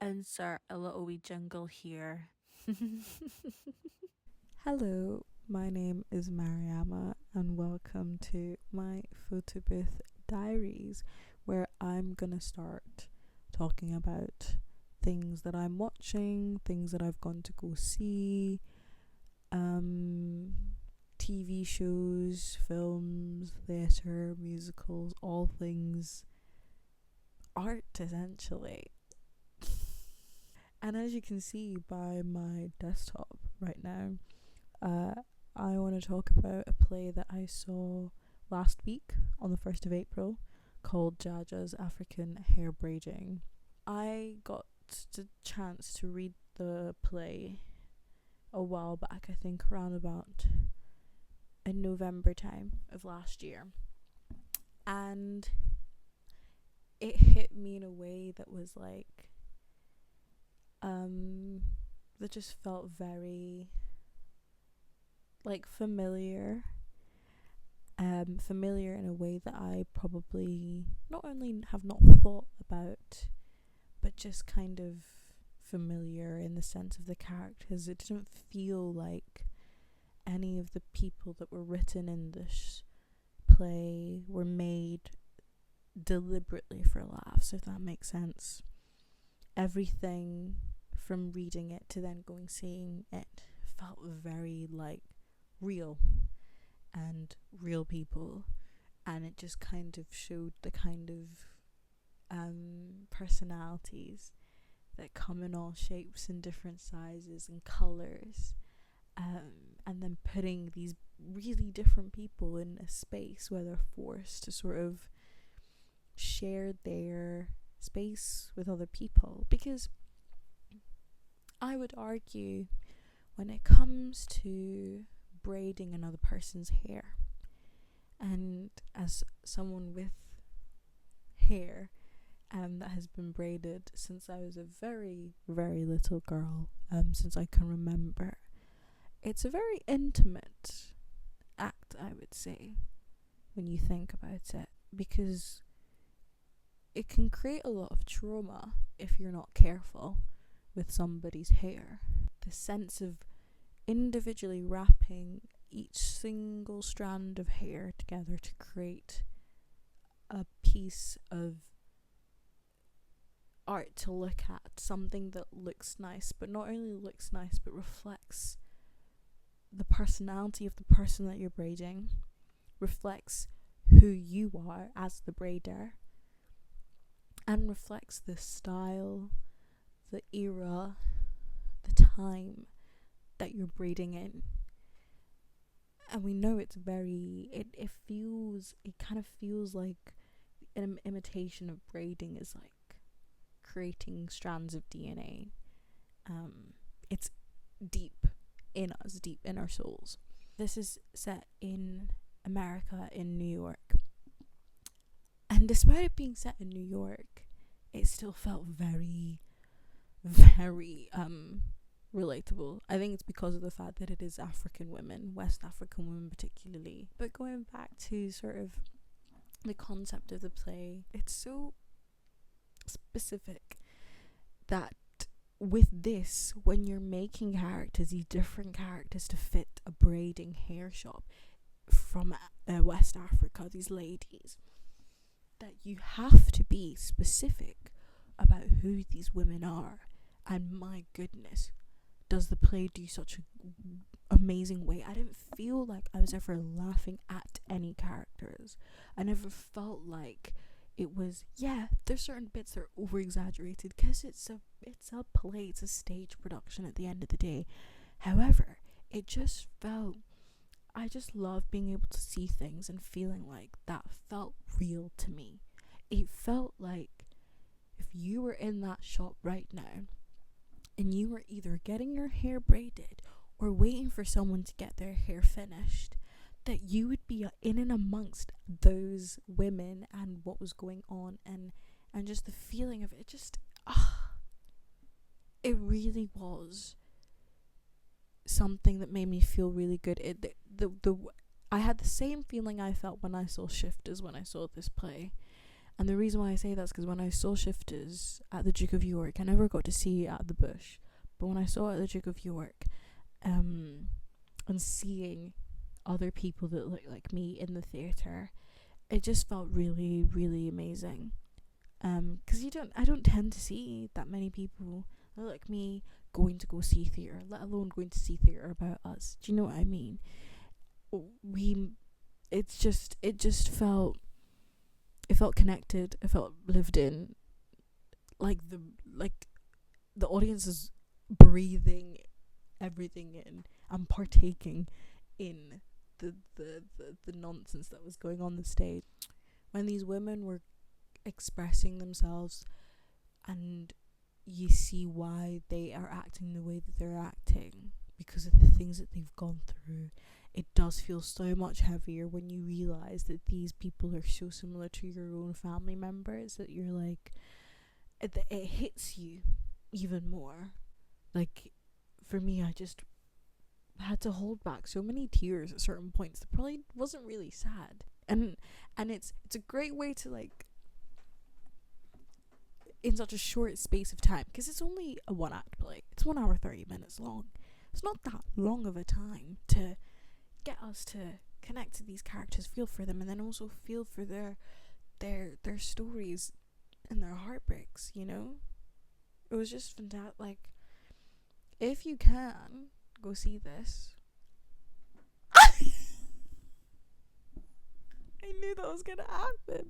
insert a little wee jingle here. Hello, my name is Mariama, and welcome to my Photobooth Diaries, where I'm gonna start talking about things that I'm watching, things that I've gone to go see, um, TV shows, films, theatre, musicals, all things art essentially. And as you can see by my desktop right now, Uh, I want to talk about a play that I saw last week on the 1st of April called Jaja's African Hair Braiding. I got the chance to read the play a while back, I think around about in November time of last year. And it hit me in a way that was that just felt very familiar familiar in a way that I probably not only have not thought about, but just kind of familiar in the sense of the characters. It didn't feel like any of the people that were written in this play were made deliberately for laughs, if that makes sense. Everything from reading it to then going seeing it felt very real and real people, and it just kind of showed the kind of personalities that come in all shapes and different sizes and colours, and then putting these really different people in a space where they're forced to sort of share their space with other people. Because I would argue, when it comes to braiding another person's hair, and as someone with hair that has been braided since I was a very, very little girl, since I can remember, it's a very intimate act, I would say, when you think about it, because it can create a lot of trauma if you're not careful with somebody's hair. The sense of individually wrapping each single strand of hair together to create a piece of art to look at, something that looks nice, but not only looks nice but reflects the personality of the person that you're braiding, reflects who you are as the braider, and reflects the style, the era, the time that you're braiding in. And we know it's very, it kind of feels like an imitation of braiding is like creating strands of DNA. It's deep in us, deep in our souls. This is set in America, in New York, and despite it being set in New York, it still felt very, very relatable. I think it's because of the fact that it is African women, West African women particularly. But going back to sort of the concept of the play, it's so specific that with this, when you're making characters, these different characters to fit a braiding hair shop from West Africa, these ladies, that you have to be specific about who these women are. And my goodness, does the play do such an amazing way. I didn't feel like I was ever laughing at any characters. I never felt like it was, there's certain bits that are over exaggerated because it's a play, it's a stage production at the end of the day. However, it just felt, I just love being able to see things and feeling like that felt real to me. It felt like if you were in that shop right now and you were either getting your hair braided or waiting for someone to get their hair finished, that you would be in and amongst those women and what was going on, and just the feeling of it, just it really was something that made me feel really good. I had the same feeling I felt when I saw Shifters when I saw this play. And the reason why I say that is because when I saw Shifters at the Duke of York, I never got to see it at the Bush, but when I saw it at the Duke of York, and seeing other people that look like me in the theatre, it just felt really, really amazing. Because I don't tend to see that many people that look like me going to go see theatre, let alone going to see theatre about us. Do you know what I mean? It felt connected. It felt lived in. Like the audience is breathing everything in and partaking in the nonsense that was going on the stage. When these women were expressing themselves, and you see why they are acting the way that they're acting because of the things that they've gone through, it does feel so much heavier when you realise that these people are so similar to your own family members that you're like, it hits you even more. Like, for me, I just had to hold back so many tears at certain points that probably wasn't really sad. And it's a great way to, like, in such a short space of time, because it's only a 1 act play. It's 1 hour 30 minutes long. It's not that long of a time to get us to connect to these characters, feel for them, and then also feel for their stories and their heartbreaks, you know? It was just fantastic. Like, if you can go see this. I knew that was gonna happen.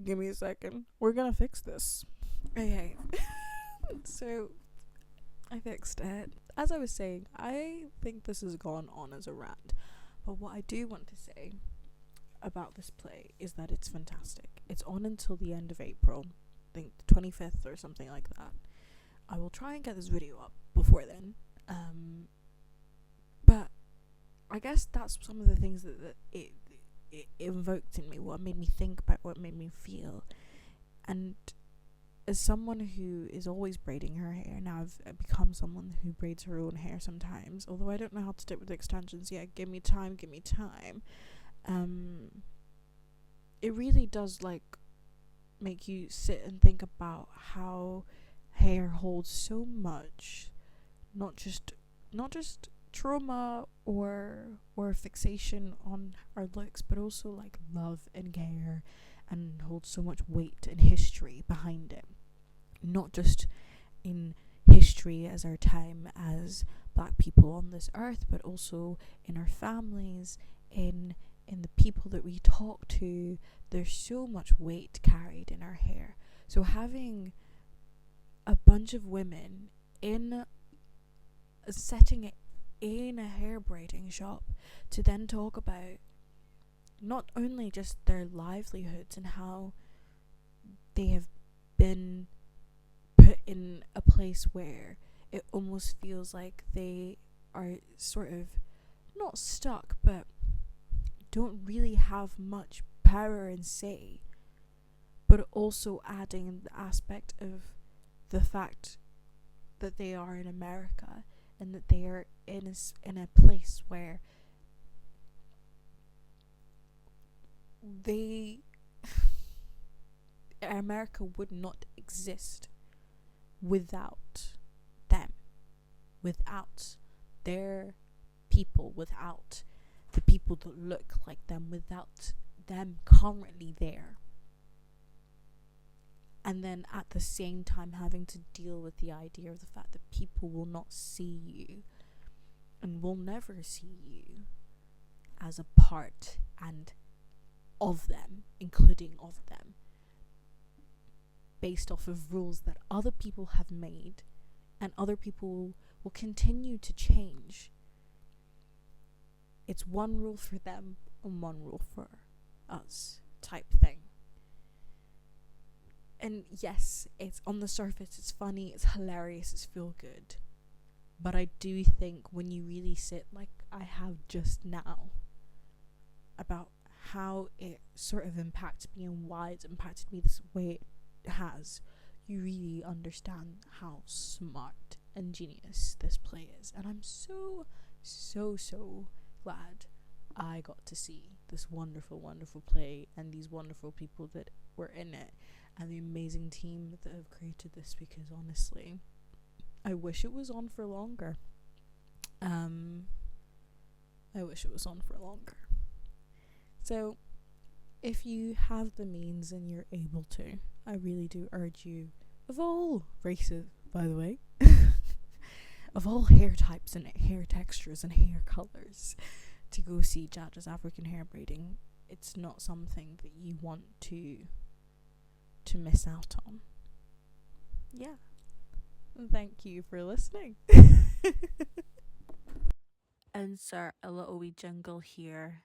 Give me a second. We're gonna fix this. Okay. So, I fixed it. As I was saying, I think this has gone on as a rant. But what I do want to say about this play is that it's fantastic. It's on until the end of April. I think the 25th or something like that. I will try and get this video up before then. But I guess that's some of the things that it invoked in me, what made me think about, what made me feel. And as someone who is always braiding her hair, now I've become someone who braids her own hair sometimes, although I don't know how to stick with the extensions yet. Give me time. It really does, like, make you sit and think about how hair holds so much, not just trauma or fixation on our looks, but also like love and care, and holds so much weight and history behind it, not just in history as our time as black people on this earth, but also in our families, in the people that we talk to. There's so much weight carried in our hair. So having a bunch of women in setting it in a hair braiding shop to then talk about not only just their livelihoods and how they have been put in a place where it almost feels like they are sort of not stuck, but don't really have much power and say, but also adding the aspect of the fact that they are in America and that they are in a place where America would not exist without them, without their people, without the people that look like them, without them currently there. And then at the same time having to deal with the idea of the fact that people will not see you and will never see you as a part and of them, including of them, based off of rules that other people have made and other people will continue to change. It's one rule for them and one rule for us type thing. And yes, it's on the surface, it's funny, it's hilarious, it's feel good. But I do think when you really sit, like I have just now, about how it sort of impacts me and why it's impacted me this way it has, you really understand how smart and genius this play is. And I'm so glad I got to see this wonderful, wonderful play and these wonderful people that were in it and the amazing team that have created this, because honestly, I wish it was on for longer. I wish it was on for longer. So, if you have the means and you're able to, I really do urge you, of all races, by the way, of all hair types and hair textures and hair colours, to go see Jaja's African hair braiding. It's not something that you want to miss out on. Yeah. Thank you for listening. Insert a little wee jingle here.